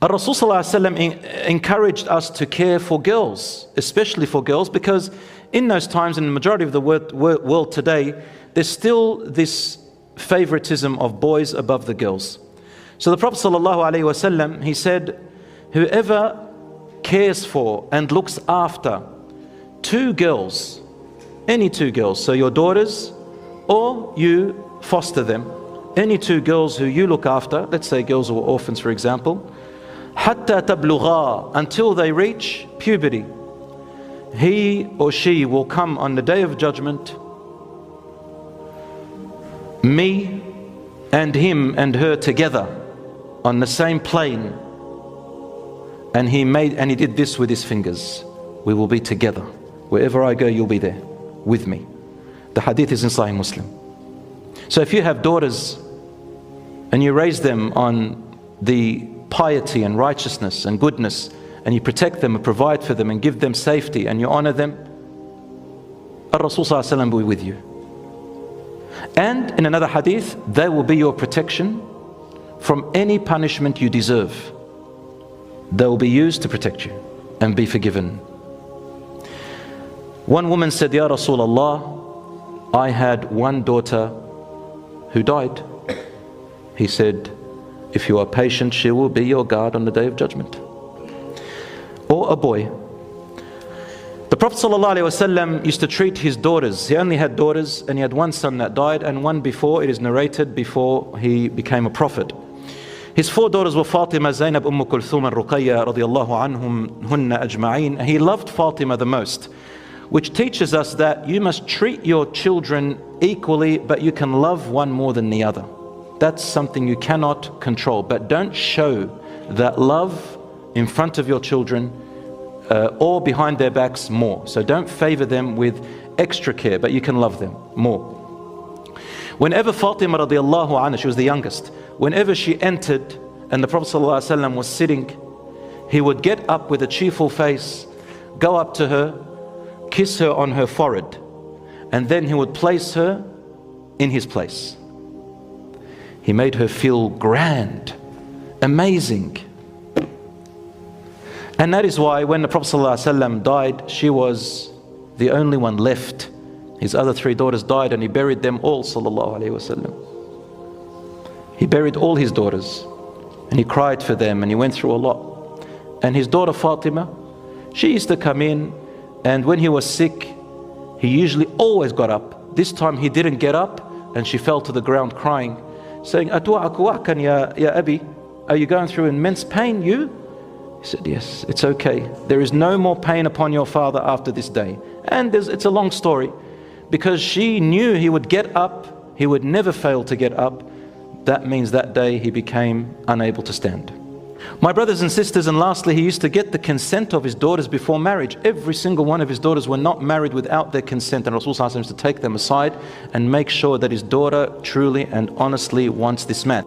Rasul encouraged us to care for girls, especially for girls, because in those times, in the majority of the world today, there's still this favoritism of boys above the girls. So the Prophet ﷺ, he said, whoever cares for and looks after two girls, any two girls, so your daughters, or you foster them, any two girls who you look after, let's say girls who are orphans for example, حَتَّى تَبْلُغَا, until they reach puberty, he or she will come on the day of judgment, me and him and her together on the same plane, and he did this with his fingers. We will be together. Wherever I go, you'll be there with me. The hadith is in Sahih Muslim. So if you have daughters and you raise them on the piety and righteousness and goodness, and you protect them and provide for them and give them safety and you honor them, Rasul ﷺ will be with you. And in another hadith, they will be your protection from any punishment you deserve. They will be used to protect you and be forgiven. One woman said, Ya Rasulullah, I had one daughter who died. He said, if you are patient, she will be your guard on the day of judgment. Or a boy. The Prophet ﷺ used to treat his daughters. He only had daughters, and he had one son that died, and one before, it is narrated, before he became a prophet. His four daughters were Fatima, Zainab, Kulthum, and Ruqayya radiyallahu anhum hunna ajma'een. He loved Fatima the most, which teaches us that you must treat your children equally, but you can love one more than the other. That's something you cannot control, but don't show that love in front of your children or behind their backs more. So don't favor them with extra care, but you can love them more. Whenever Fatima radiallahu anha, she was the youngest, whenever she entered and the Prophet ﷺ was sitting, he would get up with a cheerful face, go up to her, kiss her on her forehead, and then he would place her in his place. He made her feel grand, amazing. And that is why when the Prophet ﷺ died, she was the only one left. His other three daughters died and he buried them all, sallallahu alaihi wasallam. He buried all his daughters and he cried for them and he went through a lot. And his daughter Fatima, she used to come in, and when he was sick, he usually always got up. This time he didn't get up and she fell to the ground crying, saying, Atu'aku wa'kan ya Abi, are you going through immense pain, you? He said, yes, it's okay. There is no more pain upon your father after this day. And it's a long story, because she knew he would get up, he would never fail to get up. That means that day he became unable to stand. My brothers and sisters, and lastly, he used to get the consent of his daughters before marriage. Every single one of his daughters were not married without their consent, and Rasul ﷺ used to take them aside and make sure that his daughter truly and honestly wants this man.